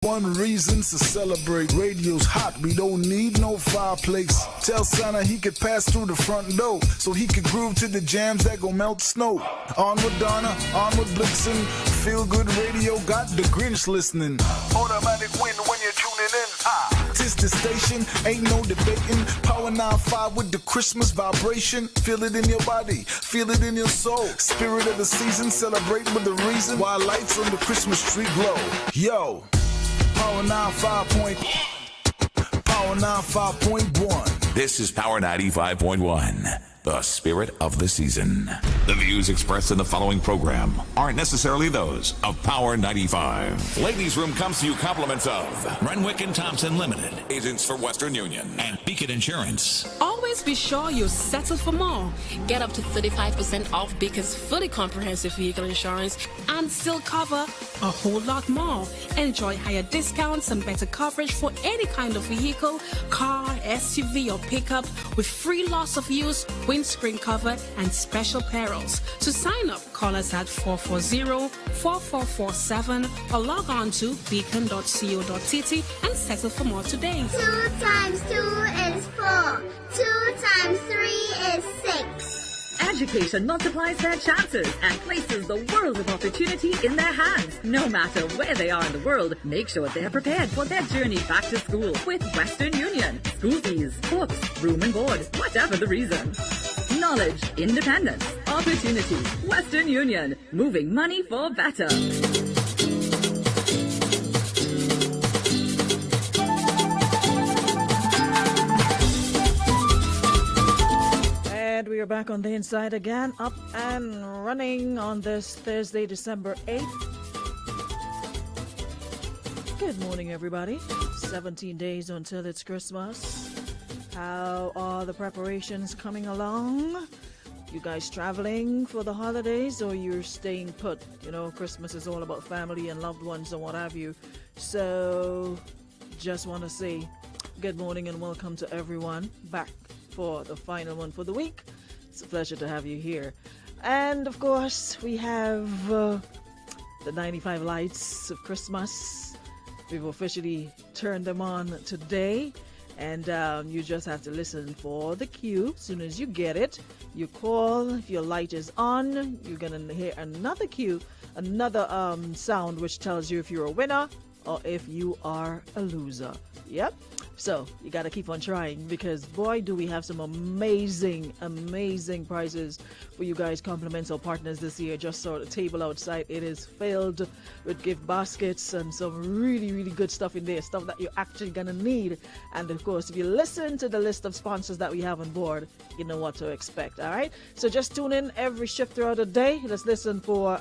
One reason to celebrate. Radio's hot, we don't need no fireplace. Tell Santa he could pass through the front door so he could groove to the jams that gon' melt snow. On with Donna, on with Blitzen. Feel good radio got the Grinch listening. Automatic win when you're tuning in. Tis the station, ain't no debating. Power 95 with the Christmas vibration. Feel it in your body, feel it in your soul. Spirit of the season, celebrate with the reason why lights on the Christmas tree glow. Yo. Power 95.1. This is Power 95.1, the spirit of the season. The views expressed in the following program aren't necessarily those of Power 95. Ladies' Room comes to you compliments of Renwick and Thompson Limited, agents for Western Union, and Beacon Insurance. Always be sure you settle for more. Get up to 35% off Beacon's fully comprehensive vehicle insurance and still cover a whole lot more. Enjoy higher discounts and better coverage for any kind of vehicle, car, SUV or pickup with free loss of use, windscreen cover and special perils. To sign up, call us at 440-4447 or log on to beacon.co.tt and settle for more today. 2 times 2 is 4. 2 times 3 is 6. Education multiplies their chances and places the world of opportunity in their hands. No matter where they are in the world, make sure they're prepared for their journey back to school with Western Union. School fees, books, room and board, whatever the reason. Knowledge, independence, opportunity. Western Union, moving money for better. And we are back on the inside again, up and running on this Thursday, December 8th. Good morning, everybody. 17 days until it's Christmas. How are the preparations coming along? You guys traveling for the holidays or you're staying put? You know, Christmas is all about family and loved ones and what have you. So, just want to say good morning and welcome to everyone back for the final one for the week. It's a pleasure to have you here. And of course, we have the 95 lights of Christmas. We've officially turned them on today. And you just have to listen for the cue. As soon as you get it, you call. If your light is on, you're going to hear another cue, another sound which tells you if you're a winner or if you are a loser. Yep. So you got to keep on trying because boy, do we have some amazing, amazing prizes for you guys, compliments or partners this year. Just saw the table outside. It is filled with gift baskets and some really, really good stuff in there, stuff that you're actually going to need. And of course, if you listen to the list of sponsors that we have on board, you know what to expect. All right. So just tune in every shift throughout the day. Let's listen for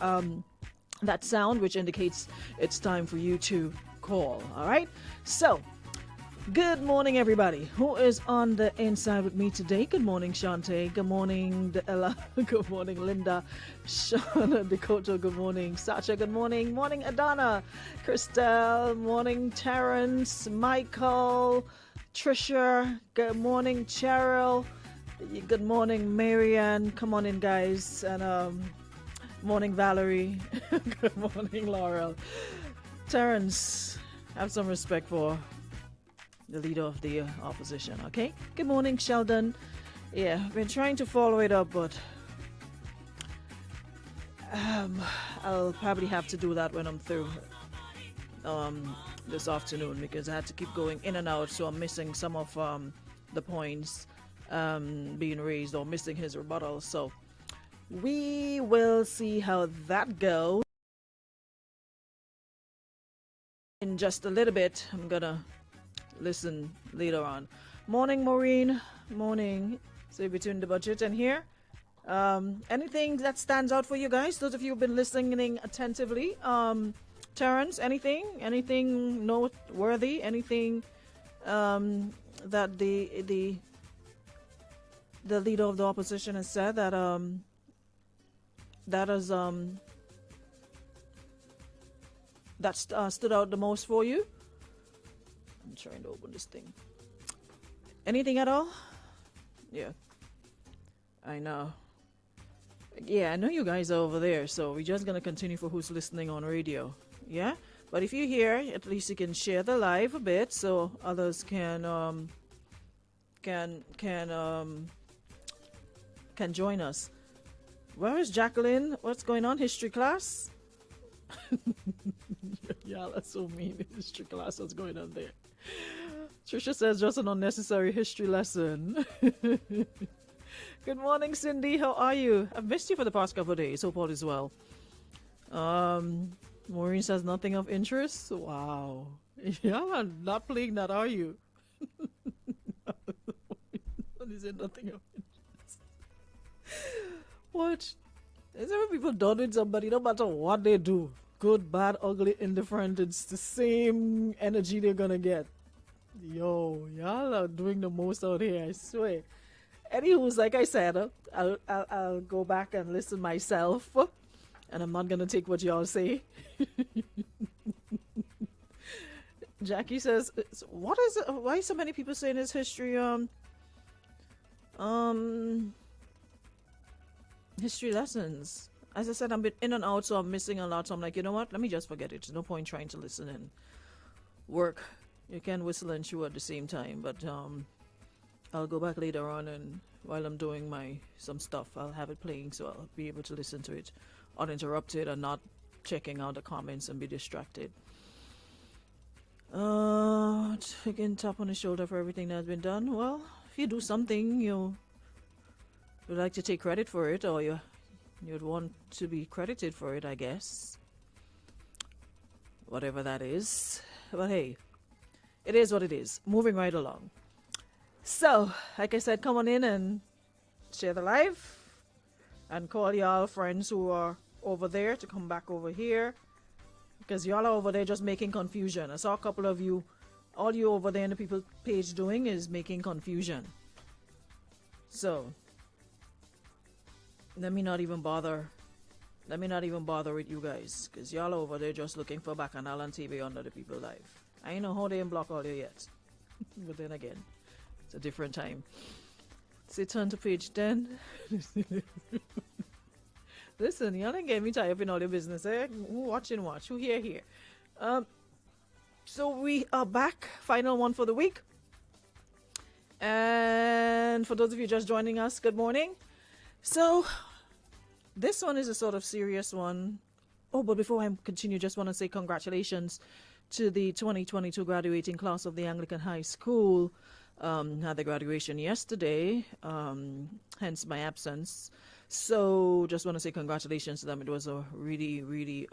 that sound, which indicates it's time for you to call. All right. So, good morning, everybody. Who is on the inside with me today? Good morning, Shante. Good morning, Ella. Good morning, Linda. Shauna, Dakota. Good morning, Sacha. Good morning. Morning, Adana. Christelle. Morning, Terrence. Michael. Trisha. Good morning, Cheryl. Good morning, Marianne. Come on in, guys. And morning, Valerie. Good morning, Laurel. Terrence, have some respect for the leader of the opposition, okay? Good morning, Sheldon. Yeah, I've been trying to follow it up, but I'll probably have to do that when I'm through this afternoon because I had to keep going in and out, so I'm missing some of the points being raised or missing his rebuttal. So we will see how that goes. In just a little bit, I'm gonna listen later on. Morning, Maureen. Morning. So between the budget and here, anything that stands out for you guys? Those of you who've been listening attentively. Terrence, anything noteworthy? Anything that the leader of the opposition has said that stood out the most for you? I'm trying to open this thing. Anything at all? Yeah. I know. Yeah, I know you guys are over there, so we're just going to continue for who's listening on radio. Yeah? But if you're here, at least you can share the live a bit so others can join us. Where is Jacqueline? What's going on? History class? Y'all are so mean. History class, what's going on there? Trisha says just an unnecessary history lesson. Good morning, Cindy. How are you? I've missed you for the past couple of days. Hope all is well. Maureen says nothing of interest. Wow. Y'all are not playing that, are you? What is it? Nothing of interest. What? Is there people done with somebody, no matter what they do? Good, bad, ugly, indifferent. It's the same energy they're gonna get. Yo, y'all are doing the most out here, I swear. Anywho, like I said, I'll go back and listen myself, and I'm not gonna take what y'all say. Jackie says, "What is it? Why so many people saying it's history? History lessons. As I said, I'm been in and out, so I'm missing a lot. So I'm like, you know what? Let me just forget it. There's no point trying to listen and work. You can whistle and chew at the same time, but I'll go back later on, and while I'm doing some stuff, I'll have it playing, so I'll be able to listen to it uninterrupted and not checking out the comments and be distracted. Again, tap on the shoulder for everything that's been done. Well, if you do something, you would like to take credit for it, or you'd want to be credited for it, I guess. Whatever that is. But hey, it is what it is. Moving right along. So, like I said, come on in and share the live and call y'all friends who are over there to come back over here, because y'all are over there just making confusion. I saw a couple of you, all you over there in the people page doing is making confusion. So, let me not even bother with you guys, because y'all over there just looking for Bacchanal and TV under the people live. I ain't know how they ain't block all you yet. But then again, it's a different time. Say turn to page 10. Listen, y'all ain't getting me tied up in all your business, eh? Who watch? Who here? So we are back. Final one for the week. And for those of you just joining us, good morning. So this one is a sort of serious one. Oh, but before I continue, just want to say congratulations to the 2022 graduating class of the Anglican High School. Had the graduation yesterday, hence my absence. So just want to say congratulations to them. It was a really, really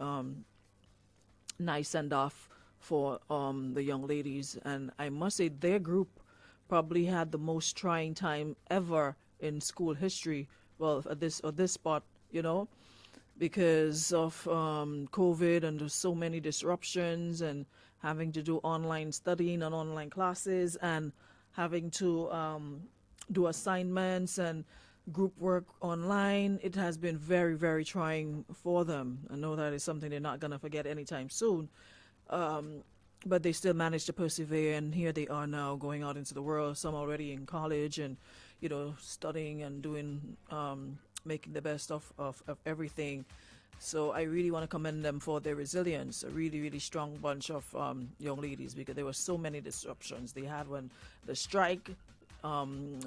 nice send-off for the young ladies. And I must say their group probably had the most trying time ever in school history. Well, at this spot, you know, because of COVID, and there's so many disruptions, and having to do online studying and online classes, and having to do assignments and group work online. It has been very, very trying for them. I know that is something they're not going to forget anytime soon. But they still managed to persevere, and here they are now going out into the world, some already in college and, you know, studying and doing, making the best of everything. So I really want to commend them for their resilience. A really, really strong bunch of young ladies, because there were so many disruptions they had when the strike,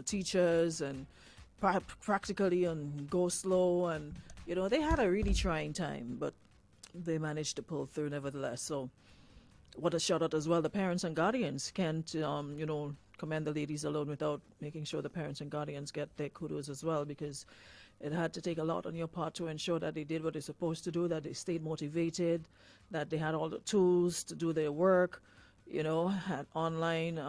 teachers and practically and go slow, and you know they had a really trying time, but they managed to pull through nevertheless. So what a shout out as well. The parents and guardians can't you know, commend the ladies alone without making sure the parents and guardians get their kudos as well, because it had to take a lot on your part to ensure that they did what they're supposed to do, that they stayed motivated, that they had all the tools to do their work, you know, had online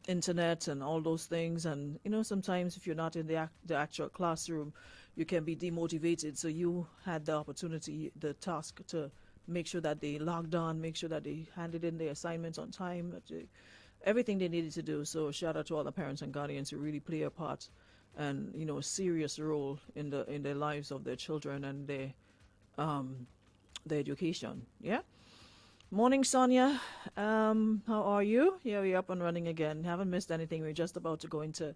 internet and all those things. And, you know, sometimes if you're not in the actual classroom, you can be demotivated. So you had the opportunity, the task to make sure that they logged on, make sure that they handed in their assignments on time, everything they needed to do. So shout out to all the parents and guardians who really play a part and, you know, a serious role in their lives of their children and their education. Yeah. Morning, Sonia. How are you? Yeah, we're up and running again. Haven't missed anything. We're just about to go into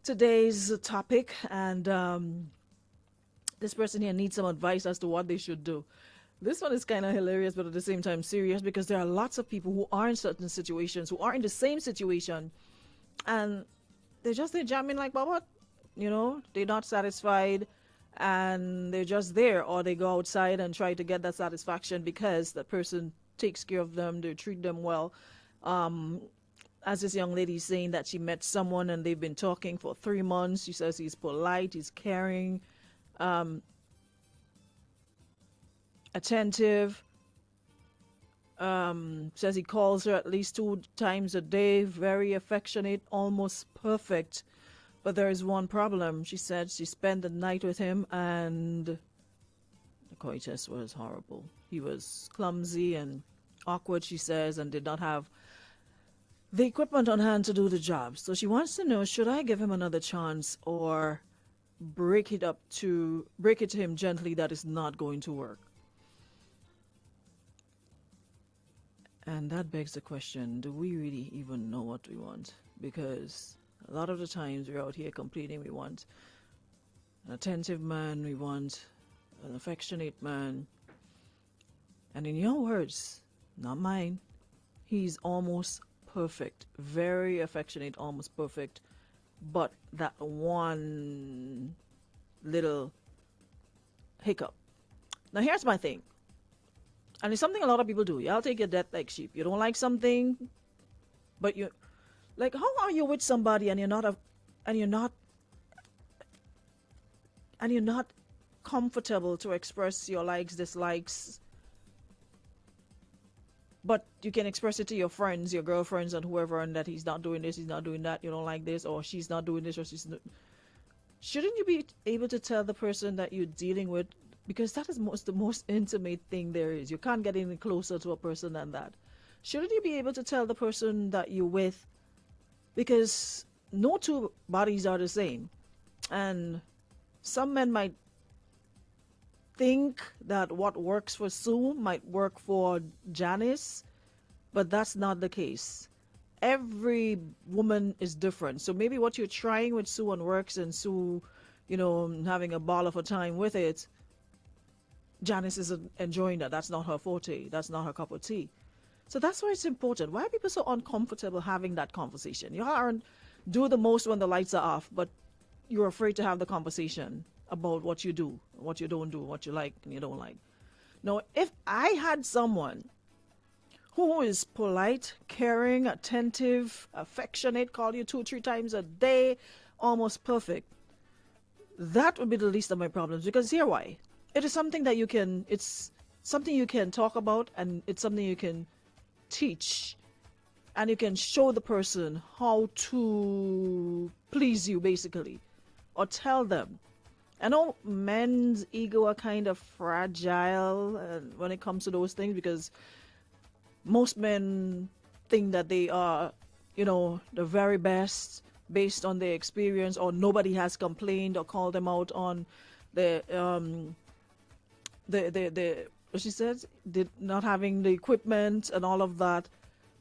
today's topic, and this person here needs some advice as to what they should do. This one is kind of hilarious, but at the same time serious, because there are lots of people who are in certain situations, who are in the same situation, and they're jamming like Baba. They're not satisfied, and they're just there, or they go outside and try to get that satisfaction because that person takes care of them, they treat them well. As this young lady is saying that she met someone and they've been talking for 3 months. She says he's polite, he's caring, attentive. Says he calls her at least 2 times a day, very affectionate, almost perfect. But there is one problem. She said she spent the night with him and the coitus was horrible. He was clumsy and awkward, she says, and did not have the equipment on hand to do the job. So she wants to know, should I give him another chance or break it to him gently that it's not going to work? And that begs the question, do we really even know what we want? Because a lot of the times we're out here complaining we want an attentive man, we want an affectionate man. And in your words, not mine, he's almost perfect, very affectionate, almost perfect. But that one little hiccup. Now here's my thing. And it's something a lot of people do. Y'all take your death like sheep. You don't like something, but you like, how are you with somebody and you're not comfortable to express your likes, dislikes, but you can express it to your friends, your girlfriends, and whoever, and that he's not doing this, he's not doing that, you don't like this, or she's not doing this, or she's not. Shouldn't you be able to tell the person that you're dealing with? Because that is the most intimate thing there is. You can't get any closer to a person than that. Shouldn't you be able to tell the person that you're with? Because no two bodies are the same. And some men might think that what works for Sue might work for Janice, but that's not the case. Every woman is different. So maybe what you're trying with Sue and works, and Sue, having a ball of a time with it, Janice isn't enjoying that. That's not her forte. That's not her cup of tea. So that's why it's important. Why are people so uncomfortable having that conversation? You aren't do the most when the lights are off, but you're afraid to have the conversation about what you do, what you don't do, what you like and you don't like. Now, if I had someone who is polite, caring, attentive, affectionate, call you 2-3 times a day, almost perfect, that would be the least of my problems. Because here why? It is something that it's something you can talk about, and it's something you can teach, and you can show the person how to please you, basically, or tell them. I know men's ego are kind of fragile when it comes to those things, because most men think that they are, the very best based on their experience, or nobody has complained or called them out on the what she said, not having the equipment and all of that.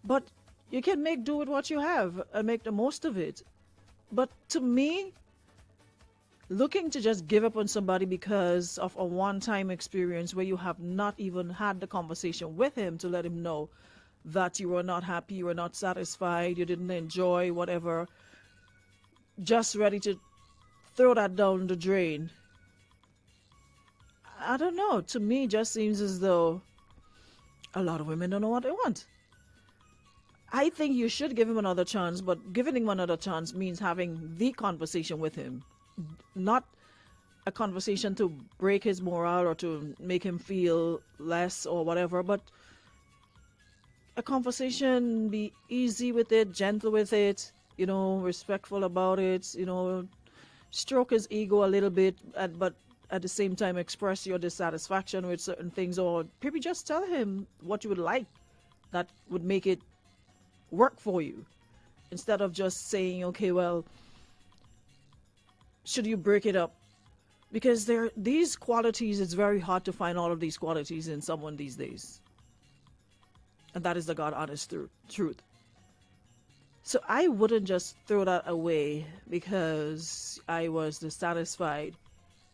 But you can make do with what you have and make the most of it. But to me, looking to just give up on somebody because of a one-time experience where you have not even had the conversation with him to let him know that you were not happy, you were not satisfied, you didn't enjoy whatever, just ready to throw that down the drain. I don't know. To me, it just seems as though a lot of women don't know what they want. I think you should give him another chance, but giving him another chance means having the conversation with him. Not a conversation to break his morale or to make him feel less or whatever, but a conversation, be easy with it, gentle with it, respectful about it, stroke his ego a little bit, but at the same time express your dissatisfaction with certain things, or maybe just tell him what you would like that would make it work for you, instead of just saying, okay, well, should you break it up? Because these qualities, it's very hard to find all of these qualities in someone these days, and that is the God honest truth. So I wouldn't just throw that away because I was dissatisfied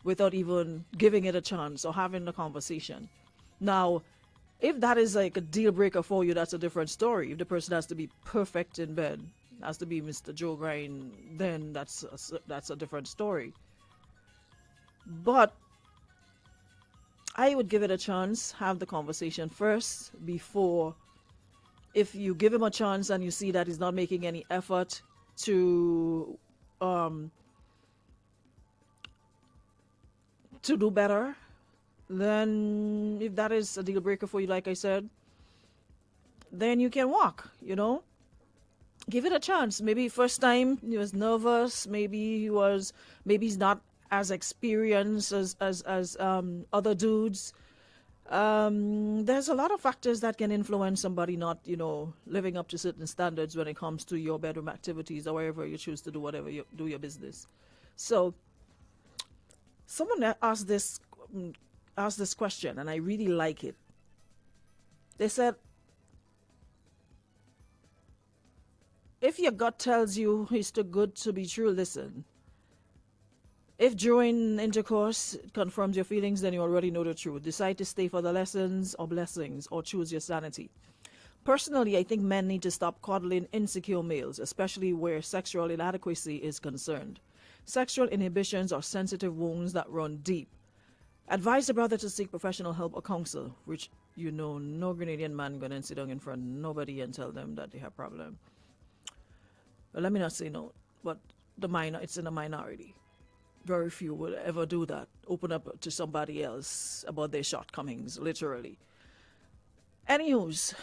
without even giving it a chance or having the conversation. Now, if that is like a deal breaker for you, that's a different story. If the person has to be perfect in bed, has to be Mr. Joe Grind, then that's a different story. But I would give it a chance, have the conversation first before. If you give him a chance and you see that he's not making any effort to do better, then if that is a deal breaker for you, like I said, then you can walk, give it a chance. Maybe first time he was nervous, maybe he's not as experienced as other dudes. There's a lot of factors that can influence somebody not living up to certain standards when it comes to your bedroom activities or wherever you choose to do whatever you do your business. So someone asked this question, and I really like it. They said, if your gut tells you it's too good to be true, listen. If during intercourse it confirms your feelings, then you already know the truth. Decide to stay for the lessons or blessings, or choose your sanity. Personally, I think men need to stop coddling insecure males, especially where sexual inadequacy is concerned. Sexual inhibitions are sensitive wounds that run deep. Advise the brother to seek professional help or counsel, which no Grenadian man gonna sit down in front of nobody and tell them that they have problem. Well, let me not say no, but it's in a minority. Very few will ever do that. Open up to somebody else about their shortcomings, literally. Anywho's,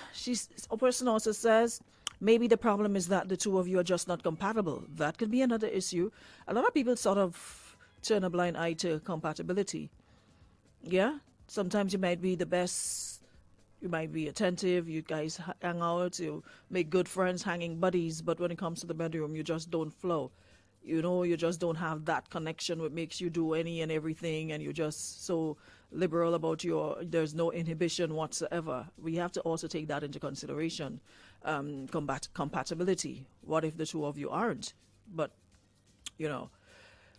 a person also says, maybe the problem is that the two of you are just not compatible. That could be another issue. A lot of people sort of turn a blind eye to compatibility. Yeah? Sometimes you might be the best, you might be attentive, you guys hang out, you make good friends, hanging buddies, but when it comes to the bedroom, you just don't flow. You just don't have that connection what makes you do any and everything, and you're just so liberal about there's no inhibition whatsoever. We have to also take that into consideration. Compatibility. What if the two of you aren't? But,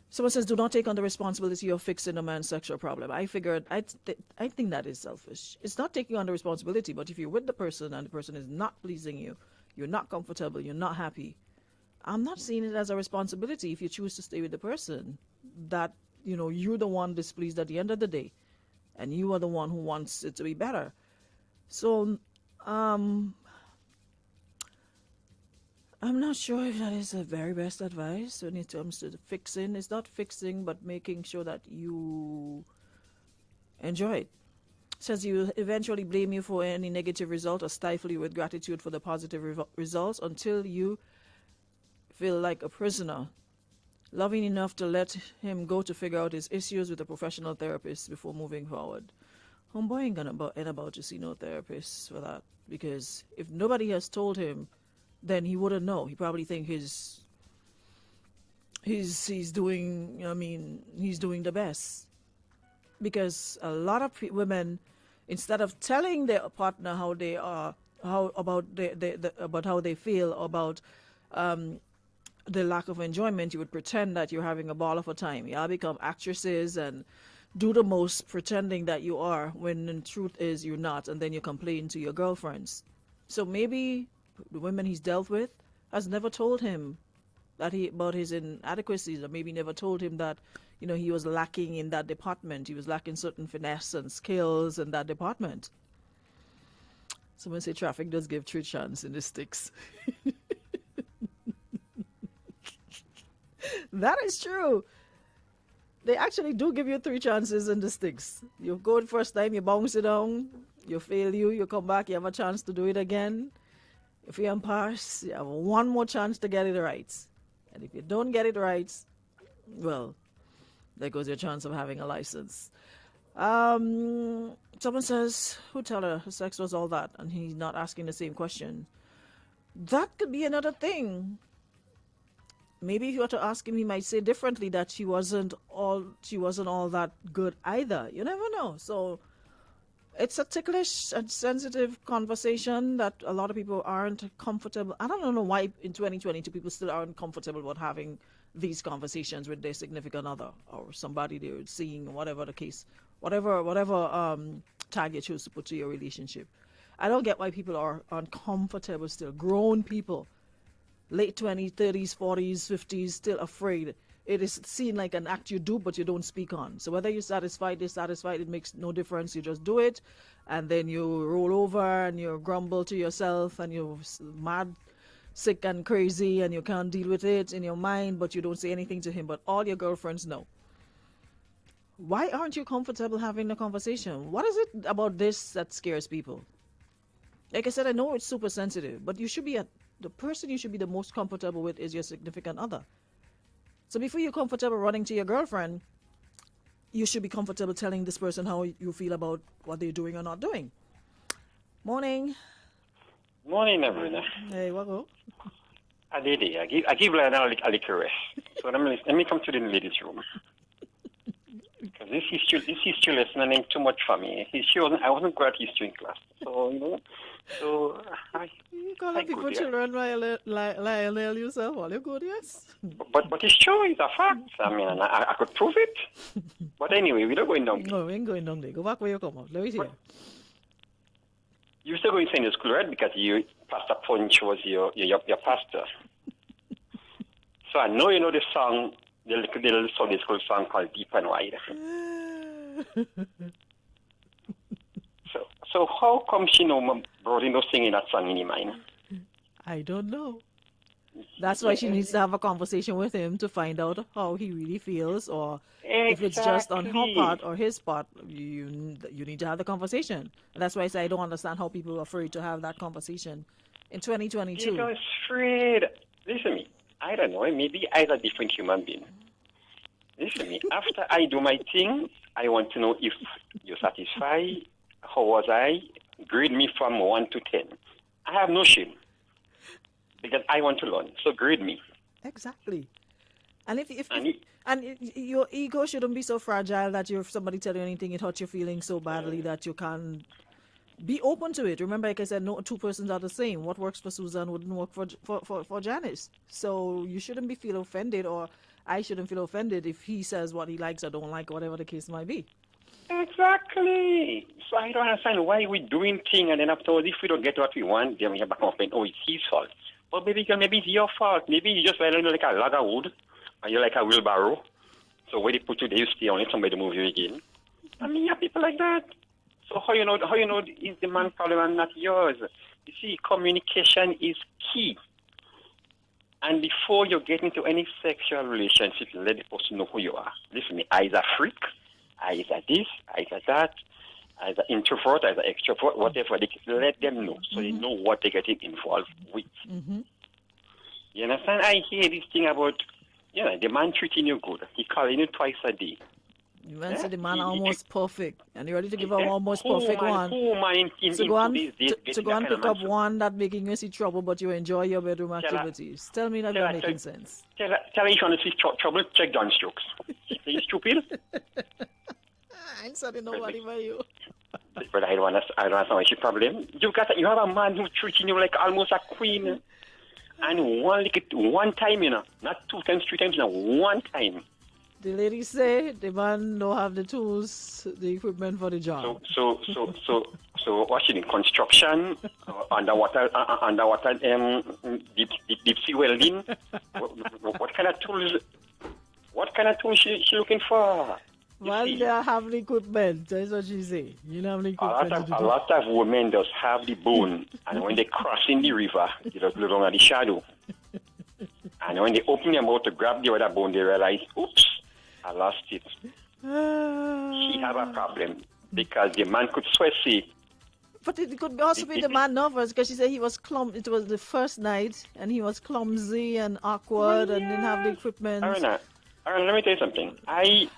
someone says, do not take on the responsibility of fixing a man's sexual problem. I figured, I think that is selfish. It's not taking on the responsibility, but if you're with the person and the person is not pleasing you, you're not comfortable, you're not happy, I'm not seeing it as a responsibility if you choose to stay with the person that, you're the one displeased at the end of the day, and you are the one who wants it to be better. So, I'm not sure if that is the very best advice when it comes to the fixing. It's not fixing, but making sure that you enjoy it. Says you eventually blame you for any negative result or stifle you with gratitude for the positive results until you feel like a prisoner, loving enough to let him go to figure out his issues with a professional therapist before moving forward. Homeboy ain't gonna end about to see no therapist for that, because if nobody has told him, then he wouldn't know. He probably think he's doing the best, because a lot of women, instead of telling their partner how they are, about how they feel about the lack of enjoyment, you would pretend that you're having a ball of a time. Y'all become actresses and do the most pretending that you are, when the truth is you're not, and then you complain to your girlfriends. So maybe the women he's dealt with has never told him about his inadequacies, or maybe never told him that he was lacking in that department. He was lacking certain finesse and skills in that department. Someone say traffic does give 3 chances in the sticks. That is true. They actually do give you 3 chances in the sticks. You go the first time, you bounce it down, you fail, you come back, you have a chance to do it again. If you don't pass, you have one more chance to get it right. And if you don't get it right, well, there goes your chance of having a license. Someone says, who tell her sex was all that? And he's not asking the same question. That could be another thing. Maybe if you were to ask him, he might say differently, that she wasn't all that good either. You never know. So it's a ticklish and sensitive conversation that a lot of people aren't comfortable. I don't know why in 2022 people still aren't comfortable about having these conversations with their significant other or somebody they're seeing, whatever the case, whatever tag you choose to put to your relationship. I don't get why people are uncomfortable still. Grown people, late 20s, 30s, 40s, 50s, still afraid. It is seen like an act you do, but you don't speak on. So whether you're satisfied, dissatisfied, it makes no difference. You just do it, and then you roll over and you grumble to yourself, and you're mad, sick and crazy, and you can't deal with it in your mind, but you don't say anything to him. But all your girlfriends know. Why aren't you comfortable having the conversation? What is it about this that scares people? Like I said, I know it's super sensitive, but you should be the person you should be the most comfortable with is your significant other. So before you're comfortable running to your girlfriend, you should be comfortable telling this person how you feel about what they're doing or not doing. Morning. Morning, everyone. Hey, what go? I give Lana a little rest. So let me come to the ladies' room. Because this history lesson ain't too much for me. I wasn't good at history in class. So, You call up people children Lionel yourself, all you good, yes? But it's true, it's a fact. I mean, I could prove it. But anyway, we're not going down there. No, we ain't going down there. Go back where you come out. Let me see. You're still going to Sunday school, right? Because Pastor Punch was your pastor. So I know you know the song, the little Sunday school song called Deep and Wide. So how come she brought in those singing that song in your mind? I don't know. That's why she needs to have a conversation with him to find out how he really feels, or if it's just on her part or his part. You need to have the conversation. And that's why I say I don't understand how people are afraid to have that conversation in 2022. Because afraid. Listen to me. I don't know. Maybe I'm a different human being. Listen to me. After I do my thing, I want to know if you're satisfied. How was I? Grade me from 1 to 10. I have no shame. Because I want to learn. So grade me. Exactly. And your ego shouldn't be so fragile that if somebody tell you anything, it hurts your feelings so badly that you can't be open to it. Remember, like I said, no two persons are the same. What works for Susan wouldn't work for Janice. So you shouldn't feel offended, or I shouldn't feel offended if he says what he likes or don't like, whatever the case might be. Exactly. So I don't understand why we're doing things, and then afterwards, if we don't get what we want, then we have back and complain, oh, it's his fault. But maybe it's your fault. Maybe you just like a log of wood, or you're like a wheelbarrow. So when they put you there, you stay on it, somebody move you again. I mean, you have people like that. So how you know it's the man's problem and not yours? You see, communication is key. And before you get into any sexual relationship, let the person know who you are. Listen, me, I is a freak, I is a this, I is a that, I is an introvert, I is an extrovert, whatever. Let them know so they know what they're getting involved with. Mm-hmm. You understand? I hear this thing about, the man treating you good. He calling you twice a day. You want to say the man almost perfect, and you're ready to give him almost perfect one. To go and pick up one that making you see trouble, but you enjoy your bedroom activities. Tell me that you're making sense. Tell her if you want to see trouble, check John Stokes. Are you stupid? I ain't saying nobody by you. But I don't understand what's your problem. You have a man who's treating you like almost a queen. And one time, not 2 times, 3 times, one time. The lady say the man don't have the tools, the equipment for the job. So what's in construction, underwater, deep sea welding? What kind of tools? What kind of tools she looking for? Well, they have the equipment. That's what she say. You know, have the equipment. A lot of women just have the bone, and when they cross in the river, they just look on the shadow. And when they open their mouth to grab the other bone, they realize, oops, I lost it. She have a problem because the man could swear see. But it could also be the man nervous because she said he was It was the first night and he was clumsy and awkward and didn't have the equipment. Arana, let me tell you something. I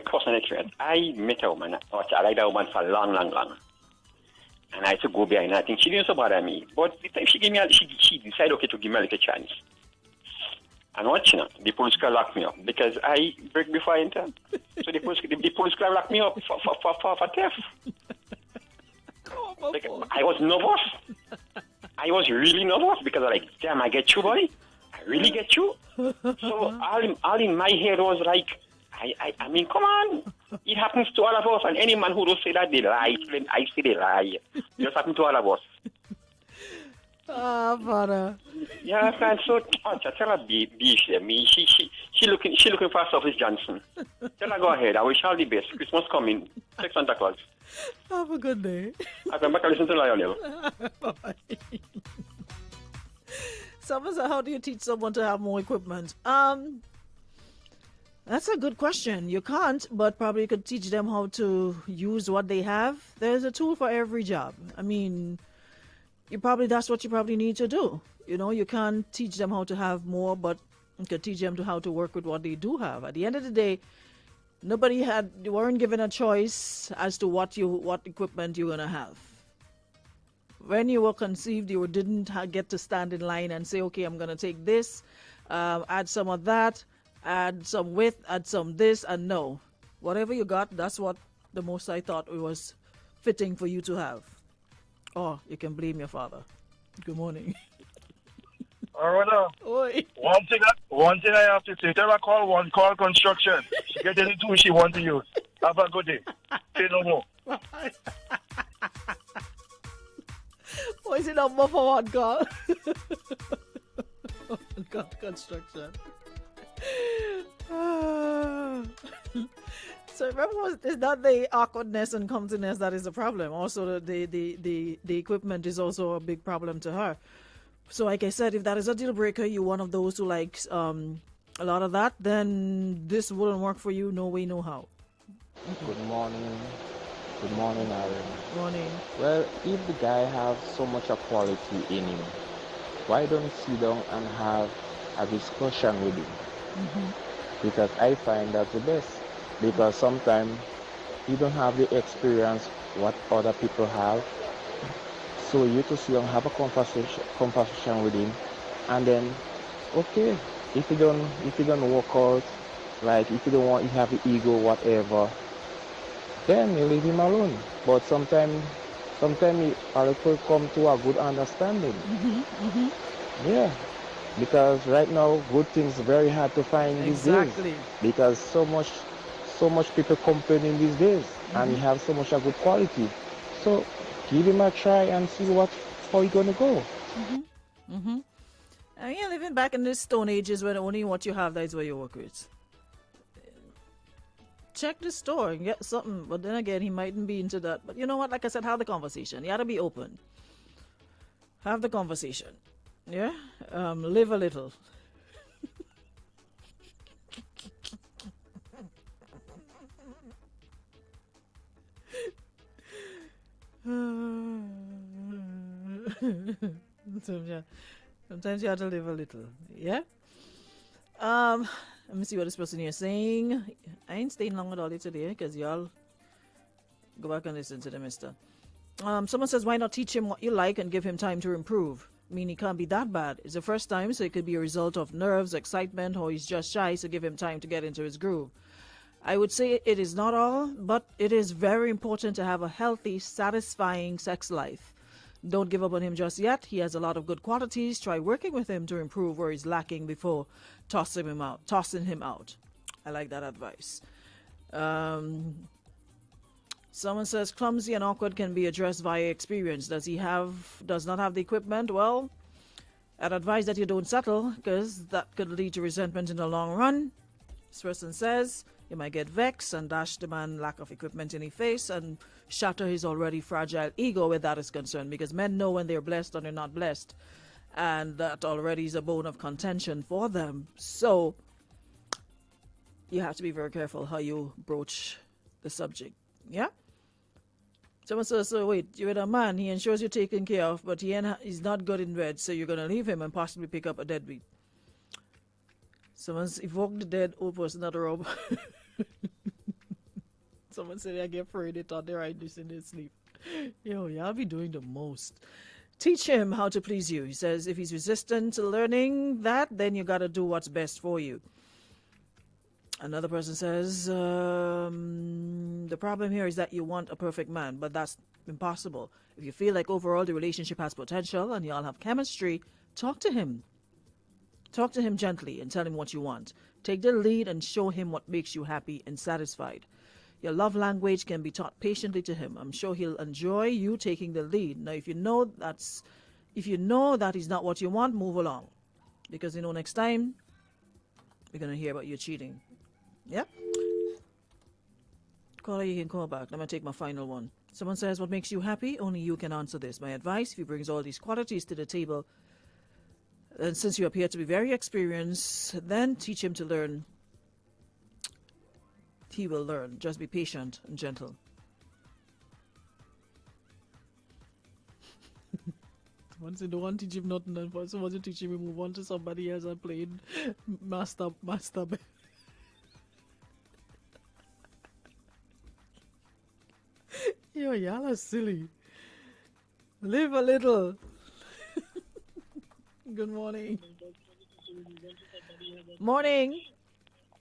personal experience. I met a woman. I liked that woman for long. And I had to go behind her. I think she didn't so bother me. But the time she decided okay to give me a little chance. And what, the police car locked me up because I break before I enter. So the police car locked me up for theft. I was nervous. I was really nervous because I like, damn, I get you, buddy. I really get you. So all in my head was like, I mean, come on. It happens to all of us, and any man who don't say that, they lie. I say they lie. It just happens to all of us. Ah, father. Yeah, man. So tell her be me. She looking for Surface Johnson. Tell her go ahead. I wish her all the best. Christmas coming. Take Santa Claus. Have a good day. I come back and listen to Lionel. Bye. Someone said, how do you teach someone to have more equipment? That's a good question. You can't, but probably you could teach them how to use what they have. There's a tool for every job. I mean, that's what you probably need to do. You know, you can't teach them how to have more, but you could teach them how to work with what they do have. At the end of the day, you weren't given a choice as to what equipment you're gonna have. When you were conceived, you didn't get to stand in line and say, okay, I'm gonna take this, add some of that, add some width, add some this, and no. Whatever you got, that's what the Most I thought it was fitting for you to have. Or you can blame your father. Good morning. All right. Oi. One thing I have to say, tell her one call construction. She get any tool she want to use. Have a good day. Say no more. What is the number for one call? One call construction. So remember, it's not the awkwardness and clumsiness that is the problem. Also, the equipment is also a big problem to her. So, like I said, if that is a deal breaker, you're one of those who likes a lot of that, then this wouldn't work for you. No way, no how. Good morning. Good morning, Aaron. Morning. Well, if the guy have so much of quality in him, why don't you sit down and have a discussion with him? Mm-hmm. Because I find that's the best. Because sometimes you don't have the experience what other people have. So you to sit down, have a conversation with him, and then, okay, if you don't work out, like if you don't want, you have the ego, whatever, then you leave him alone. But sometimes you could come to a good understanding. Mm-hmm. Mm-hmm. Yeah, because right now good things are very hard to find these days. Because so much people complaining these days, and you have so much of good quality. So give him a try and see how you gonna go. Mm-hmm. Mm-hmm. And you're living back in the Stone Ages when only what you have, that is what you work with. Check the store and get something. But then again, he mightn't be into that. But you know what? Like I said, have the conversation. You gotta be open. Have the conversation. Yeah? Live a little. Sometimes you have to live a little. Yeah? Let me see what this person here is saying. I ain't staying long with all you today because y'all go back and listen to the mister. Someone says, why not teach him what you like and give him time to improve? I mean, he can't be that bad. It's the first time, so it could be a result of nerves, excitement, or he's just shy, so give him time to get into his groove. I would say it is not all, but it is very important to have a healthy, satisfying sex life. Don't give up on him just yet. He has a lot of good qualities. Try working with him to improve where he's lacking before tossing him out. I like that advice. Someone says clumsy and awkward can be addressed via experience. Does not have the equipment? Well, I'd advise that you don't settle because that could lead to resentment in the long run. This person says you might get vexed and dash the man lack of equipment in his face and shatter his already fragile ego where that is concerned, because men know when they're blessed or they're not blessed, and that already is a bone of contention for them. So you have to be very careful how you broach the subject. Yeah? Someone says, so wait, you're with a man, he ensures you're taken care of, but he's not good in bed, so you're going to leave him and possibly pick up a deadbeat. Someone's evoked the dead old person at the rob. Someone said I get afraid they thought they write this in their sleep. Yo, y'all be doing the most. Teach him how to please you. He says if he's resistant to learning that, then you got to do what's best for you. Another person says the problem here is that you want a perfect man, but that's impossible. If you feel like overall the relationship has potential and y'all have chemistry, talk to him. Talk to him gently and tell him what you want. Take the lead and show him what makes you happy and satisfied. Your love language can be taught patiently to him. I'm sure he'll enjoy you taking the lead. Now, if you know that is not what you want, move along, because next time we're gonna hear about you cheating. Yep. Caller, you can call back. Let me take my final one. Someone says, what makes you happy? Only you can answer this. My advice, if he brings all these qualities to the table, and since you appear to be very experienced, then teach him to learn. He will learn. Just be patient and gentle. Once you don't want to teach him nothing, and once you teach him, move on to somebody else and playing master. Y'all are silly. Live a little. Good morning. Morning.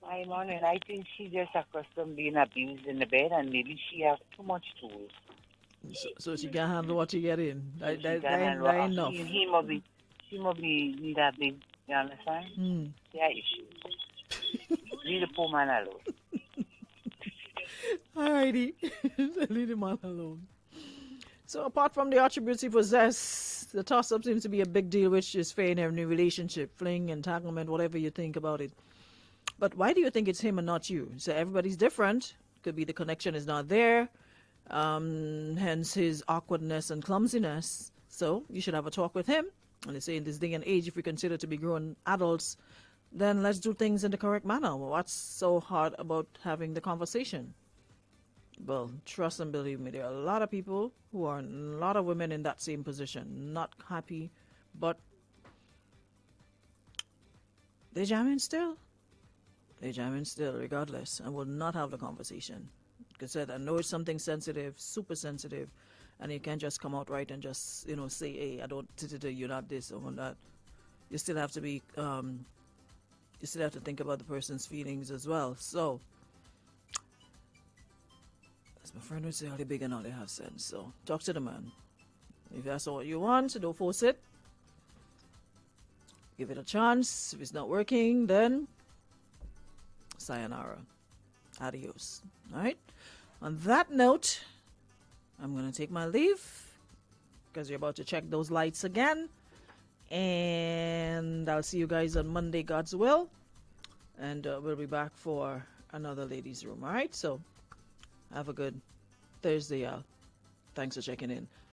Hi, morning. I think she just accustomed being abused in the bed, and maybe she has too much tools. So she can handle what you get in. That enough. She must be that big. You understand? Yeah, issue. Leave the poor man alone. Alrighty. Leave the man alone. So apart from the attributes he possesses, the toss-up seems to be a big deal, which is fair in every new fling, entanglement, whatever you think about it. But why do you think it's him and not you? So everybody's different. Could be the connection is not there, hence his awkwardness and clumsiness. So you should have a talk with him. And they say in this day and age, if we consider to be grown adults, then let's do things in the correct manner. Well, what's so hard about having the conversation? Well, trust and believe me, there are a lot of people who are, a lot of women in that same position, not happy, but they're jamming still. They're jamming still, regardless, and will not have the conversation. Because I know it's something sensitive, super sensitive, and you can't just come out right and just, say, hey, I don't, you're not this or that. You still have to be, you still have to think about the person's feelings as well. So, as my friend would say, all the big and all they have sense. So, talk to the man. If that's what you want, don't force it. Give it a chance. If it's not working, then sayonara. Adios. All right? On that note, I'm going to take my leave because you're about to check those lights again. And I'll see you guys on Monday, God's will. And we'll be back for another ladies' room. All right? So, have a good Thursday, y'all. Thanks for checking in.